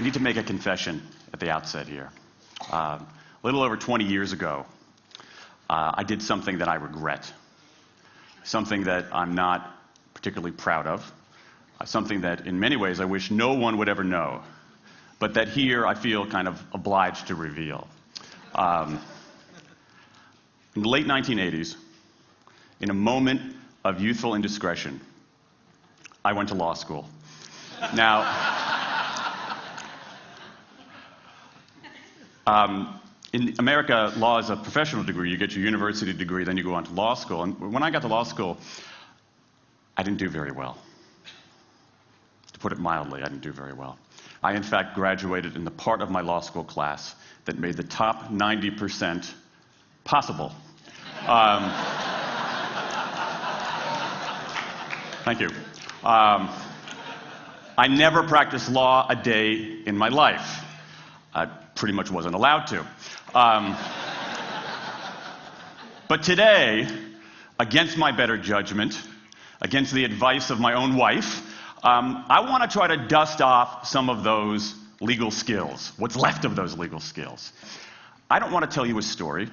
need to make a confession at the outset here. A little over 20 years ago, I did something that I regret, something that I'm not particularly proud of, something that in many ways I wish no one would ever know, but that here I feel kind of obliged to reveal. In the late 1980s, in a moment of youthful indiscretion, I went to law school. Now, in America, law is a professional degree. You get your university degree, then you go on to law school. And when I got to law school, I didn't do very well. To put it mildly, I didn't do very well. I, in fact, graduated in the part of my law school class that made the top 90% possible. Thank you. I never practiced law a day in my life. I pretty much wasn't allowed to. But today, against my better judgment, against the advice of my own wife, I want to try to dust off some of those legal skills, what's left of those legal skills. I don't want to tell you a story.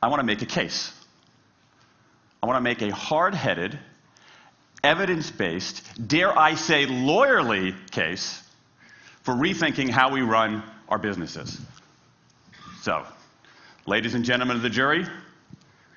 I want to make a case. I want to make a hard-headed, evidence-based, dare I say lawyerly case for rethinking how we run our businesses. So, ladies and gentlemen of the jury,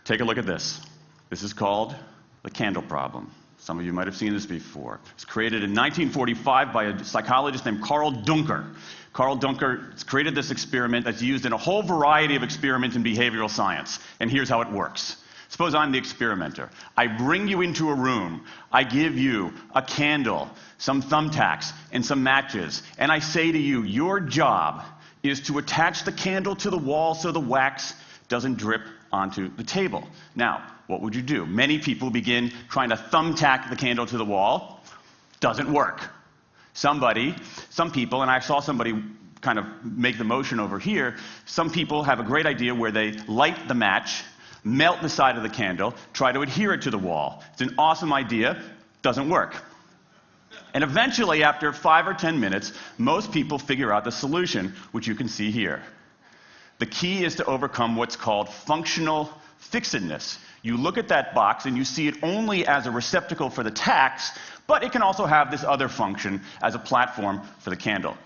take a look at this. This is called the candle problem. Some of you might have seen this before. It was created in 1945 by a psychologist named Carl Duncker. Carl Duncker created this experiment that's used in a whole variety of experiments in behavioral science. And here's how it works. Suppose I'm the experimenter. I bring you into a room. I give you a candle, some thumbtacks, and some matches. And I say to you, your job is to attach the candle to the wall so the wax doesn't drip onto the table. Now, what would you do? Many people begin trying to thumbtack the candle to the wall. Doesn't work. Some people, and I saw somebody kind of make the motion over here, some people have a great idea where they light the match, melt the side of the candle, try to adhere it to the wall. It's an awesome idea. Doesn't work. And eventually, after 5 or 10 minutes, most people figure out the solution, which you can see here. The key is to overcome what's called functional fixedness. You look at that box and you see it only as a receptacle for the tacks, but it can also have this other function as a platform for the candle.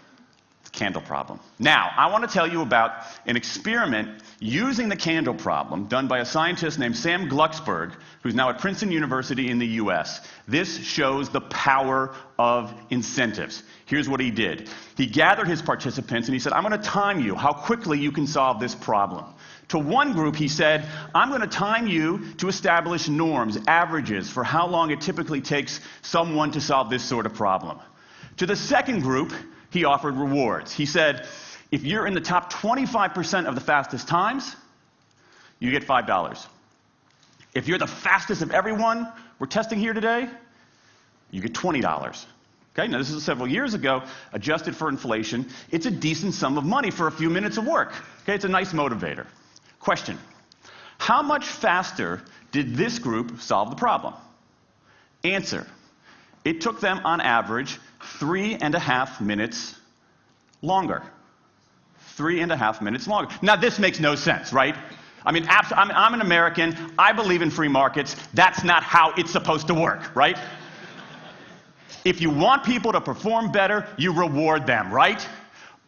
The candle problem. Now, I want to tell you about an experiment using the candle problem done by a scientist named Sam Glucksberg, who's now at Princeton University in the US. This shows the power of incentives. Here's what he did. He gathered his participants and he said, I'm going to time you how quickly you can solve this problem. To one group, he said, I'm going to time you to establish norms, averages, for how long it typically takes someone to solve this sort of problem. To the second group, he offered rewards. He said, if you're in the top 25% of the fastest times, you get $5. If you're the fastest of everyone we're testing here today, you get $20. Okay, now this is several years ago, adjusted for inflation. It's a decent sum of money for a few minutes of work. Okay, it's a nice motivator. Question, how much faster did this group solve the problem? Answer, it took them on average 3.5 minutes longer. 3.5 minutes longer. Now this makes no sense, right? I mean, I'm an American, I believe in free markets, that's not how it's supposed to work, right? If you want people to perform better, you reward them, right?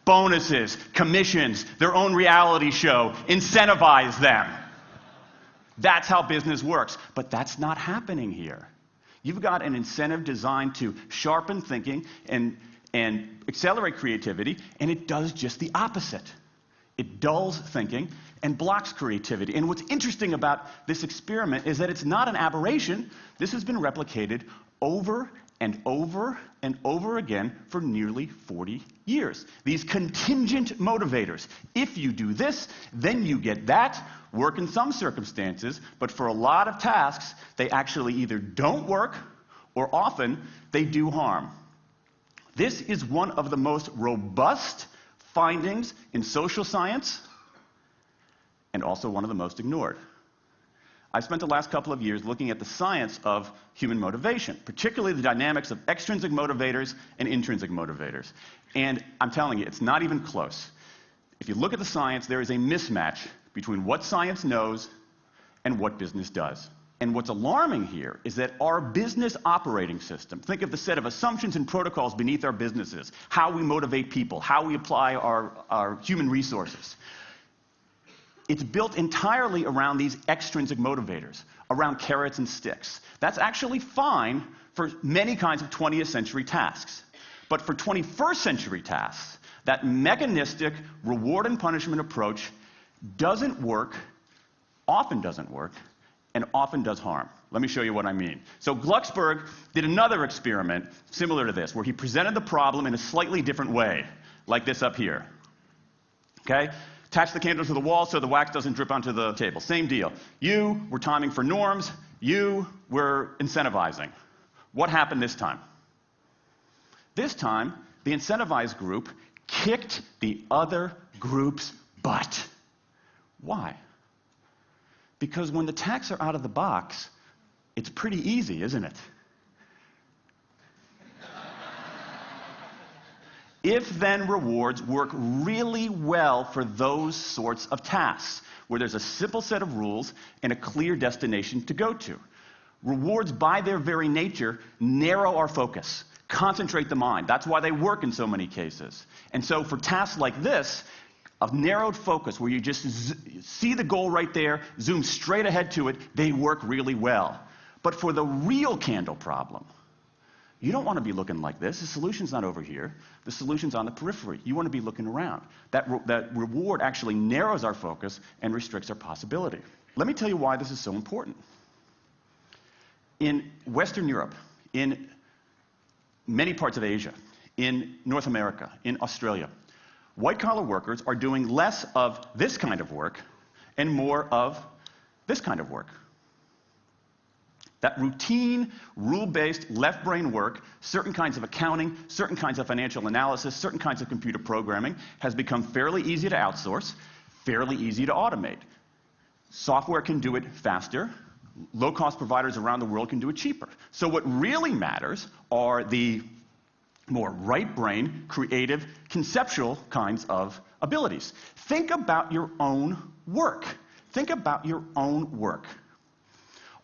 Bonuses, commissions, their own reality show, incentivize them. That's how business works. But that's not happening here. You've got an incentive designed to sharpen thinking and accelerate creativity, and it does just the opposite. It dulls thinking and blocks creativity. And what's interesting about this experiment is that it's not an aberration. This has been replicated over and over and over again for nearly 40 years. These contingent motivators. If you do this, then you get that. Work in some circumstances, but for a lot of tasks, they actually either don't work or often they do harm. This is one of the most robust findings in social science and also one of the most ignored. I spent the last couple of years looking at the science of human motivation, particularly the dynamics of extrinsic motivators and intrinsic motivators. And I'm telling you, it's not even close. If you look at the science, there is a mismatch between what science knows and what business does. And what's alarming here is that our business operating system, think of the set of assumptions and protocols beneath our businesses, how we motivate people, how we apply our human resources. It's built entirely around these extrinsic motivators, around carrots and sticks. That's actually fine for many kinds of 20th century tasks. But for 21st century tasks, that mechanistic reward and punishment approach doesn't work, often doesn't work, and often does harm. Let me show you what I mean. So Glucksberg did another experiment similar to this, where he presented the problem in a slightly different way, like this up here. Okay? Attach the candle to the wall so the wax doesn't drip onto the table. Same deal. You were timing for norms. You were incentivizing. What happened this time? This time, the incentivized group kicked the other group's butt. Why? Because when the tacks are out of the box, it's pretty easy, isn't it? If-then rewards work really well for those sorts of tasks, where there's a simple set of rules and a clear destination to go to. Rewards, by their very nature, narrow our focus, concentrate the mind. That's why they work in so many cases. And so for tasks like this, a narrowed focus where you just see the goal right there, zoom straight ahead to it, they work really well. But for the real candle problem, you don't want to be looking like this. The solution's not over here. The solution's on the periphery. You want to be looking around. That reward actually narrows our focus and restricts our possibility. Let me tell you why this is so important. In Western Europe, in many parts of Asia, in North America, in Australia, white-collar workers are doing less of this kind of work and more of this kind of work. That routine, rule-based, left-brain work, certain kinds of accounting, certain kinds of financial analysis, certain kinds of computer programming, has become fairly easy to outsource, fairly easy to automate. Software can do it faster. Low-cost providers around the world can do it cheaper. So what really matters are the more right-brain, creative, conceptual kinds of abilities. Think about your own work. Think about your own work.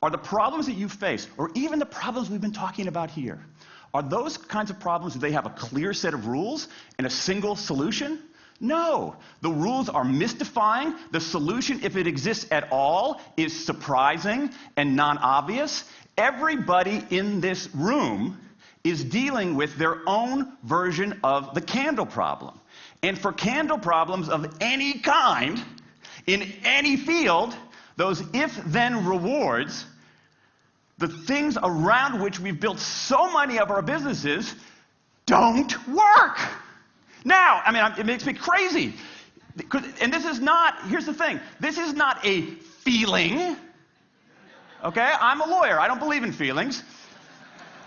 Are the problems that you face, or even the problems we've been talking about here, are those kinds of problems, do they have a clear set of rules and a single solution? No. The rules are mystifying. The solution, if it exists at all, is surprising and non-obvious. Everybody in this room is dealing with their own version of the candle problem. And for candle problems of any kind, in any field, those if-then rewards, the things around which we've built so many of our businesses, don't work. Now, I mean, it makes me crazy. And this is not, here's the thing, this is not a feeling. Okay? I'm a lawyer. I don't believe in feelings.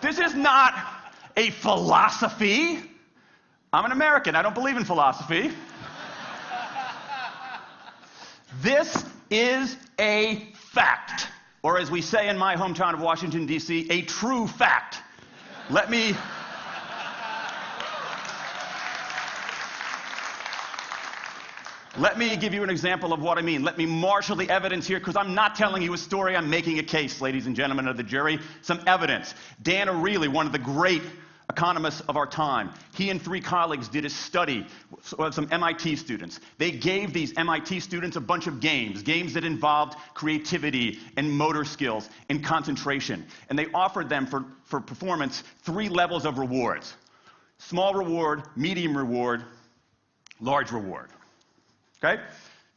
This is not a philosophy. I'm an American. I don't believe in philosophy. This is a fact. Or as we say in my hometown of Washington, D.C., a true fact. Let me give you an example of what I mean. Let me marshal the evidence here, because I'm not telling you a story. I'm making a case, ladies and gentlemen of the jury. Some evidence. Dan Ariely, one of the great economists of our time, he and 3 colleagues did a study of some MIT students. They gave these MIT students a bunch of games that involved creativity and motor skills and concentration. And they offered them for performance 3 levels of rewards. Small reward, medium reward, large reward. Okay?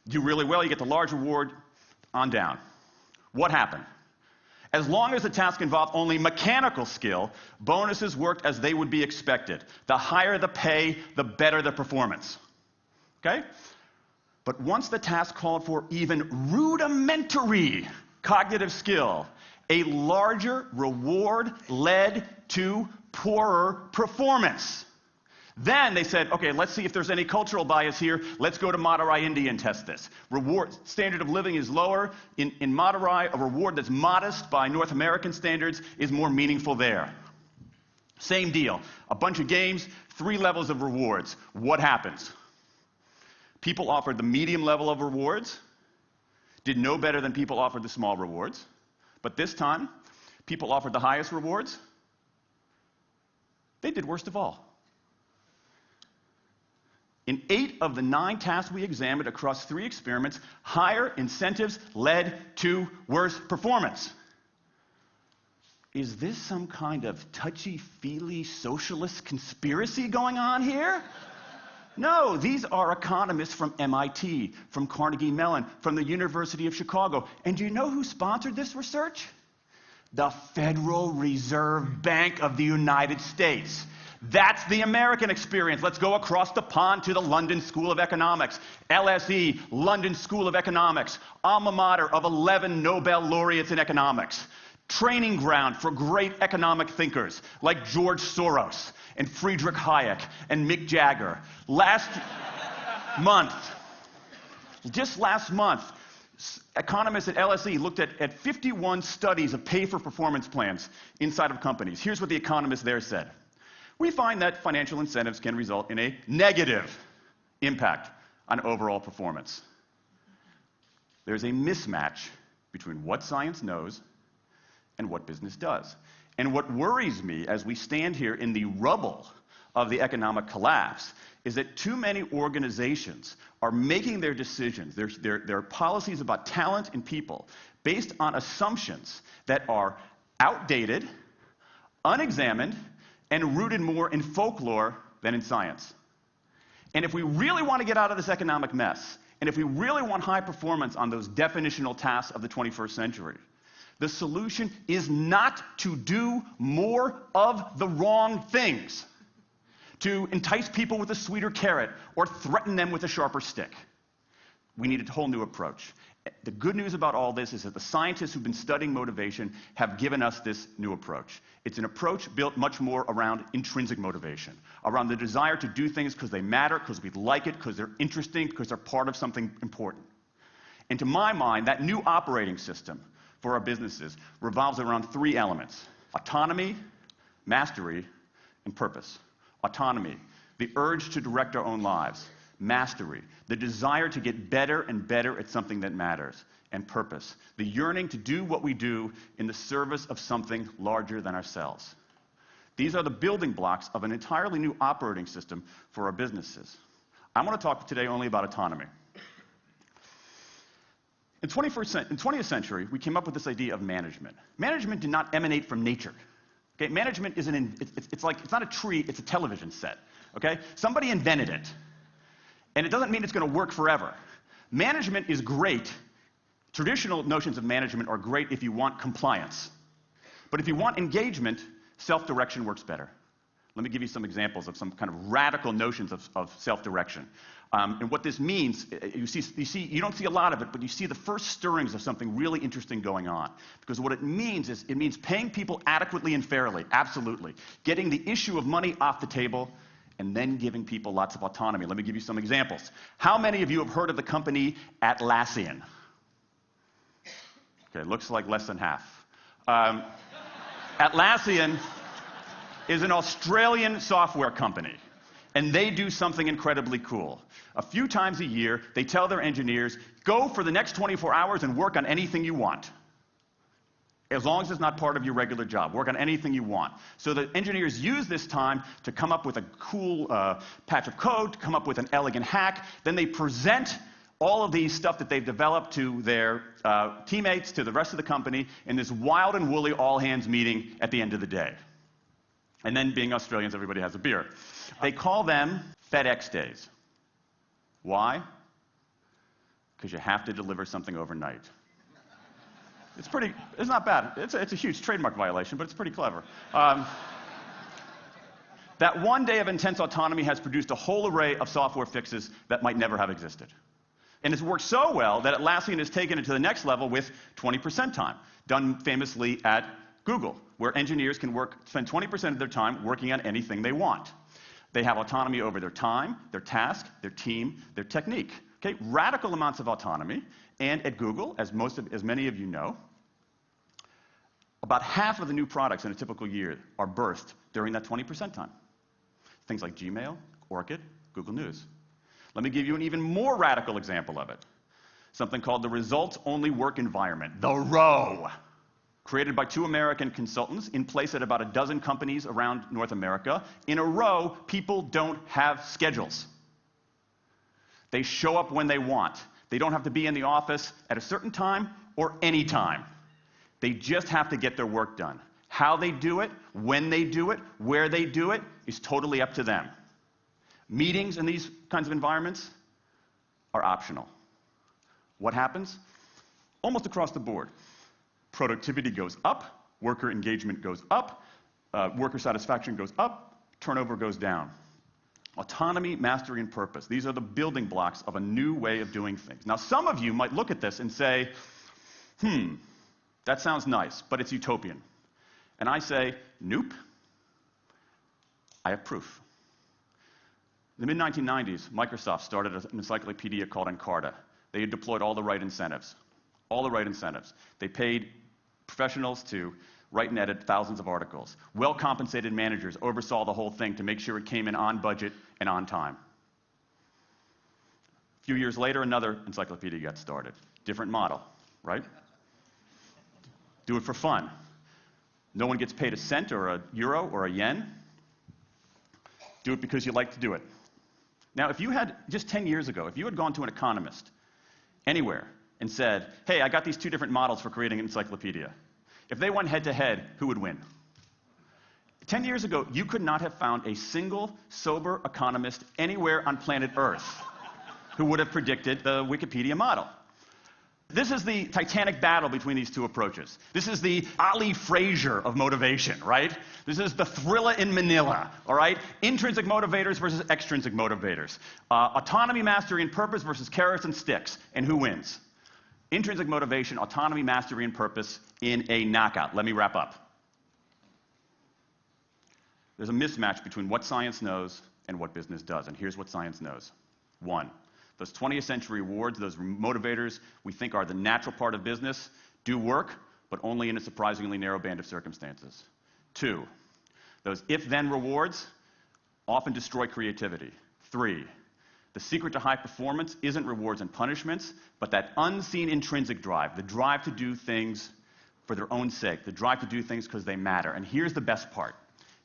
Do really well, you get the large reward, on down. What happened? As long as the task involved only mechanical skill, bonuses worked as they would be expected. The higher the pay, the better the performance. Okay? But once the task called for even rudimentary cognitive skill, a larger reward led to poorer performance. Then they said, okay, let's see if there's any cultural bias here. Let's go to Madurai, India and test this. Standard of living is lower. In Madurai, a reward that's modest by North American standards is more meaningful there. Same deal. A bunch of games, 3 levels of rewards. What happens? People offered the medium level of rewards, did no better than people offered the small rewards. But this time, people offered the highest rewards. They did worst of all. In 8 of the 9 tasks we examined across 3 experiments, higher incentives led to worse performance. Is this some kind of touchy-feely socialist conspiracy going on here? No, these are economists from MIT, from Carnegie Mellon, from the University of Chicago. And do you know who sponsored this research? The Federal Reserve Bank of the United States. That's the American experience. Let's go across the pond to the London School of Economics. LSE, London School of Economics, alma mater of 11 Nobel laureates in economics. Training ground for great economic thinkers like George Soros and Friedrich Hayek and Mick Jagger. Just last month, economists at LSE looked at 51 studies of pay-for-performance plans inside of companies. Here's what the economists there said. We find that financial incentives can result in a negative impact on overall performance. There's a mismatch between what science knows and what business does. And what worries me as we stand here in the rubble of the economic collapse is that too many organizations are making their decisions, their policies about talent and people, based on assumptions that are outdated, unexamined, and rooted more in folklore than in science. And if we really want to get out of this economic mess, and if we really want high performance on those definitional tasks of the 21st century, the solution is not to do more of the wrong things, to entice people with a sweeter carrot or threaten them with a sharper stick. We need a whole new approach. The good news about all this is that the scientists who've been studying motivation have given us this new approach. It's an approach built much more around intrinsic motivation, around the desire to do things because they matter, because we like it, because they're interesting, because they're part of something important. And to my mind, that new operating system for our businesses revolves around 3 elements: autonomy, mastery, and purpose. Autonomy, the urge to direct our own lives. Mastery, the desire to get better and better at something that matters. And purpose, the yearning to do what we do in the service of something larger than ourselves. These are the building blocks of an entirely new operating system for our businesses. I want to talk today only about autonomy. In the 20th century, we came up with this idea of management. Management did not emanate from nature. Okay? Management isn't it's not a tree, it's a television set. Okay? Somebody invented it. And it doesn't mean it's going to work forever. Management is great. Traditional notions of management are great if you want compliance. But if you want engagement, self-direction works better. Let me give you some examples of some kind of radical notions of self-direction. And what this means, you don't see a lot of it, but you see the first stirrings of something really interesting going on. Because what it means is, it means paying people adequately and fairly, absolutely. Getting the issue of money off the table, and then giving people lots of autonomy. Let me give you some examples. How many of you have heard of the company Atlassian? Okay, looks like less than half. Atlassian is an Australian software company, and they do something incredibly cool. A few times a year, they tell their engineers, go for the next 24 hours and work on anything you want. As long as it's not part of your regular job. Work on anything you want. So the engineers use this time to come up with a cool patch of code, to come up with an elegant hack. Then they present all of these stuff that they've developed to their teammates, to the rest of the company, in this wild and woolly all-hands meeting at the end of the day. And then, being Australians, everybody has a beer. They call them FedEx days. Why? Because you have to deliver something overnight. It's not bad. It's a huge trademark violation, but it's pretty clever. That one day of intense autonomy has produced a whole array of software fixes that might never have existed. And it's worked so well that Atlassian has taken it to the next level with 20% time, done famously at Google, where engineers can spend 20% of their time working on anything they want. They have autonomy over their time, their task, their team, their technique. Okay? Radical amounts of autonomy. And at Google, as many of you know, about half of the new products in a typical year are birthed during that 20% time. Things like Gmail, Orchid, Google News. Let me give you an even more radical example of it. Something called the results-only work environment, the ROW, created by 2 American consultants in place at about a dozen companies around North America. In a ROW, people don't have schedules. They show up when they want. They don't have to be in the office at a certain time or any time. They just have to get their work done. How they do it, when they do it, where they do it, is totally up to them. Meetings in these kinds of environments are optional. What happens? Almost across the board. Productivity goes up, worker engagement goes up, worker satisfaction goes up, turnover goes down. Autonomy, mastery, and purpose. These are the building blocks of a new way of doing things. Now, some of you might look at this and say, that sounds nice, but it's utopian. And I say, nope. I have proof. In the mid-1990s, Microsoft started an encyclopedia called Encarta. They had deployed all the right incentives. All the right incentives. They paid professionals to write and edit thousands of articles. Well-compensated managers oversaw the whole thing to make sure it came in on budget and on time. A few years later, another encyclopedia got started. Different model, right? Do it for fun. No one gets paid a cent or a euro or a yen. Do it because you like to do it. Now, if you had, just 10 years ago, if you had gone to an economist anywhere and said, hey, I got these 2 different models for creating an encyclopedia. If they went head-to-head, who would win? 10 years ago, you could not have found a single sober economist anywhere on planet Earth who would have predicted the Wikipedia model. This is the titanic battle between these 2 approaches. This is the Ali Frazier of motivation, right? This is the Thrilla in Manila, all right? Intrinsic motivators versus extrinsic motivators. Autonomy, mastery, and purpose versus carrots and sticks. And who wins? Intrinsic motivation, autonomy, mastery, and purpose in a knockout. Let me wrap up. There's a mismatch between what science knows and what business does. And here's what science knows. 1, those 20th century rewards, those motivators we think are the natural part of business, do work, but only in a surprisingly narrow band of circumstances. 2, those if-then rewards often destroy creativity. 3, the secret to high performance isn't rewards and punishments, but that unseen intrinsic drive, the drive to do things for their own sake, the drive to do things because they matter. And here's the best part.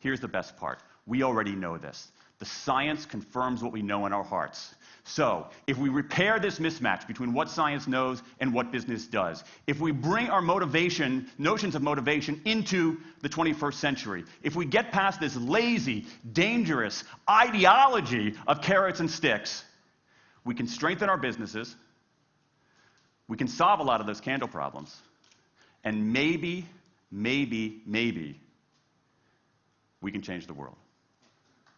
Here's the best part. We already know this. The science confirms what we know in our hearts. So, if we repair this mismatch between what science knows and what business does, if we bring our motivation, notions of motivation, into the 21st century, if we get past this lazy, dangerous ideology of carrots and sticks, we can strengthen our businesses, we can solve a lot of those candle problems, and maybe, we can change the world.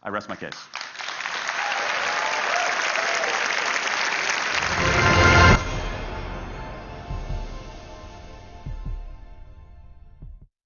I rest my case.